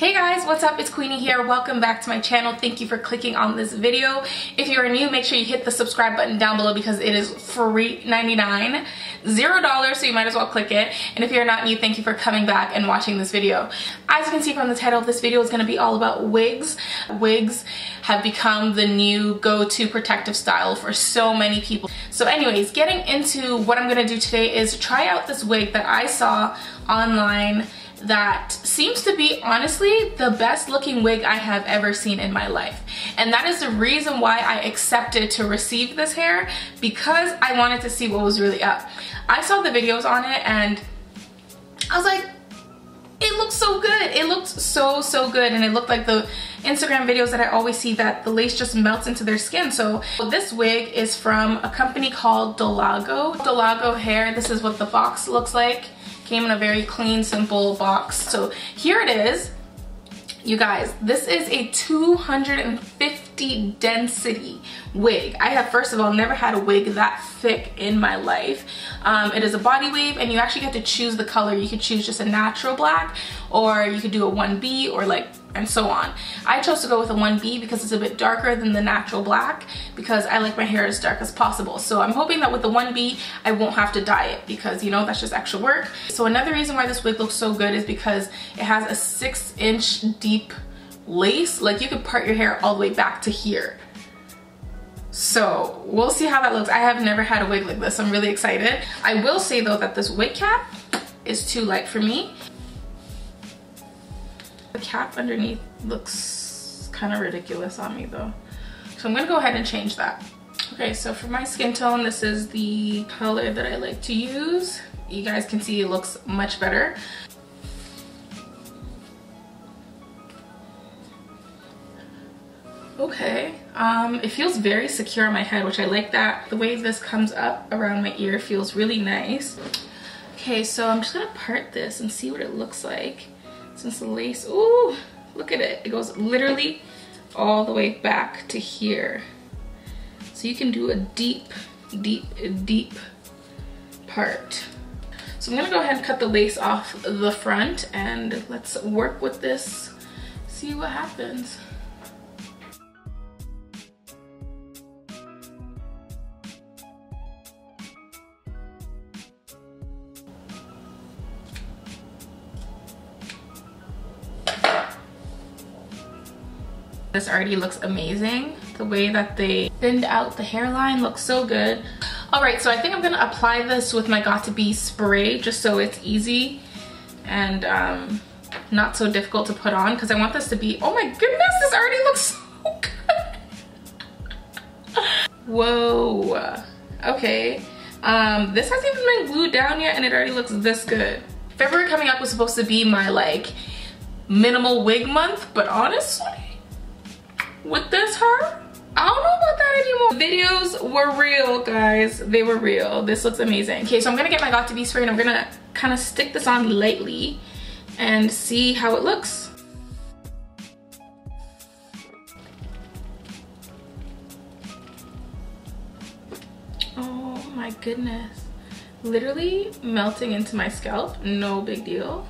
Hey guys, what's up? It's Queenie here. Welcome back to my channel. Thank you for clicking on this video. If you are new, make sure you hit the subscribe button down below because it is free $99, $0, so you might as well click it. And if you're not new, thank you for coming back and watching this video. As you can see from the title of this video, it's going to be all about wigs. Wigs have become the new go-to protective style for so many people. So anyways, getting into what I'm going to do today is try out this wig that I saw online that seems to be honestly the best looking wig I have ever seen in my life. And that is the reason why I accepted to receive this hair, because I wanted to see what was really up. I saw the videos on it and I was like, it looks so good. It looked so good, and it looked like the Instagram videos that I always see that the lace just melts into their skin. So this wig is from a company called Dolago. Dolago hair. This is what the box looks like. Came in a very clean, simple box. So here it is. You guys, this is a 250 density wig. I have, first of all, never had a wig that thick in my life. It is a body wave, and you actually get to choose the color. You could choose just a natural black, or you could do a 1B, or like, and so on. I chose to go with a 1B because it's a bit darker than the natural black, because I like my hair as dark as possible. So I'm hoping that with the 1B, I won't have to dye it, because you know, that's just extra work. So another reason why this wig looks so good is because it has a 6-inch deep lace. Like, you could part your hair all the way back to here. So we'll see how that looks. I have never had a wig like this. I'm really excited. I will say though that this wig cap is too light for me. The cap underneath looks kind of ridiculous on me though. So I'm gonna go ahead and change that. Okay, so for my skin tone, this is the color that I like to use. You guys can see it looks much better. Okay, it feels very secure on my head, which I like that. The way this comes up around my ear feels really nice. Okay, so I'm just gonna part this and see what it looks like. Since the lace, ooh, look at it. It goes literally all the way back to here. So you can do a deep part. So I'm gonna go ahead and cut the lace off the front, and let's work with this, see what happens. This already looks amazing. The way that they thinned out the hairline looks so good. All right, so I think I'm gonna apply this with my Got2b spray just so it's easy and not so difficult to put on, because I want this to be, oh my goodness, this already looks so good. Whoa, okay. This hasn't even been glued down yet and it already looks this good. February coming up was supposed to be my like minimal wig month, but honestly, with this hair, I don't know about that anymore. The videos were real, guys. They were real. This looks amazing. Okay, so I'm gonna get my Got2b spray and I'm gonna kind of stick this on lightly and see how it looks. Oh my goodness. Literally melting into my scalp, no big deal.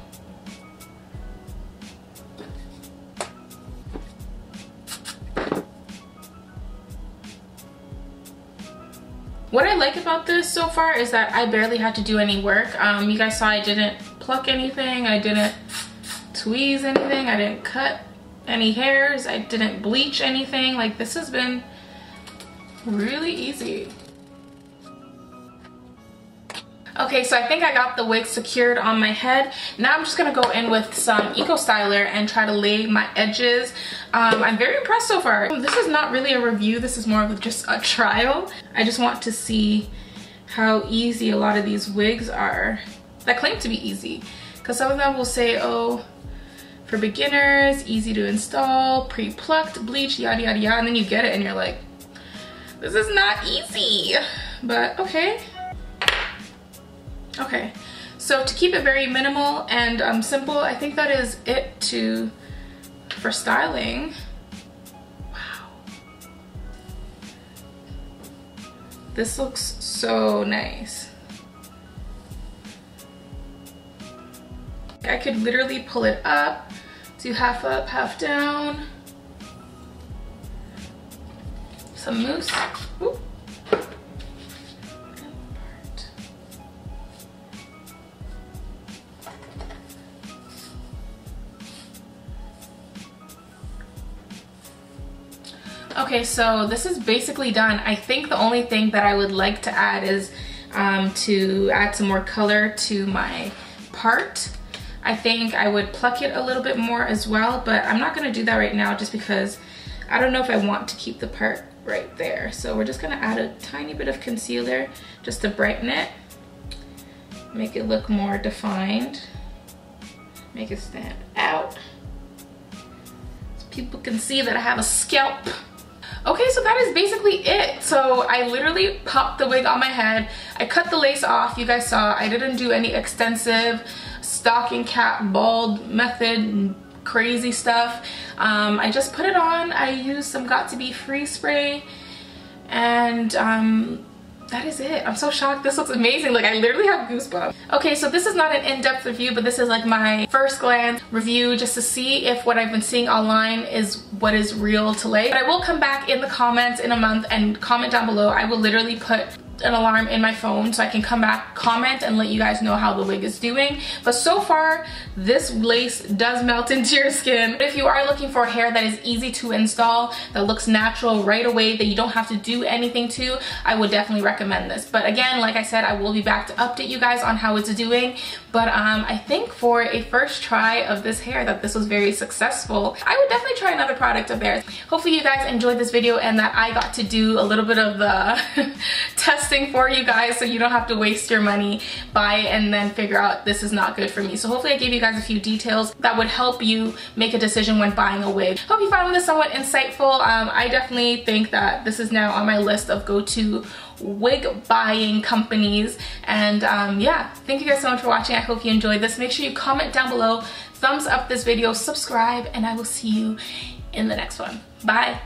What I like about this so far is that I barely had to do any work. You guys saw I didn't pluck anything, I didn't tweeze anything, I didn't cut any hairs, I didn't bleach anything. Like, this has been really easy. Okay, so I think I got the wig secured on my head. Now I'm just gonna go in with some Eco Styler and try to lay my edges. I'm very impressed so far. This is not really a review, this is more of just a trial. I just want to see how easy a lot of these wigs are that claim to be easy. Because some of them will say, oh, for beginners, easy to install, pre-plucked, bleach, yada yada yada, and then you get it and you're like, this is not easy. But okay. Okay, so to keep it very minimal and simple, I think that is it for styling. Wow. This looks so nice. I could literally pull it up Do half up, half down. Some mousse. Ooh. Okay, so this is basically done. I think the only thing that I would like to add is to add some more color to my part. I think I would pluck it a little bit more as well, but I'm not gonna do that right now just because I don't know if I want to keep the part right there. So we're just gonna add a tiny bit of concealer just to brighten it, make it look more defined, make it stand out so people can see that I have a scalp. Okay, so that is basically it. So I literally popped the wig on my head. I cut the lace off. You guys saw I didn't do any extensive stocking cap bald method crazy stuff. I just put it on. I used some Got To Be Free spray, and that is it. I'm so shocked. This looks amazing. Like, I literally have goosebumps. Okay, so this is not an in-depth review, but this is like my first glance review just to see if what I've been seeing online is what is real to life. But I will come back in the comments in a month and comment down below. I will literally put an alarm in my phone so I can come back, comment, and let you guys know how the wig is doing. But so far, this lace does melt into your skin. But if you are looking for hair that is easy to install, that looks natural right away, that you don't have to do anything to, I would definitely recommend this. But again, like I said, I will be back to update you guys on how it's doing. But I think for a first try of this hair that this was very successful. I would definitely try another product of theirs. Hopefully you guys enjoyed this video and that I got to do a little bit of the testing for you guys so you don't have to waste your money, buy it, and then figure out this is not good for me. So hopefully I gave you guys a few details that would help you make a decision when buying a wig. Hope you found this somewhat insightful. I definitely think that this is now on my list of go-to wig buying companies. And yeah, thank you guys so much for watching. I hope you enjoyed this. Make sure you comment down below, thumbs up this video, subscribe, and I will see you in the next one. Bye.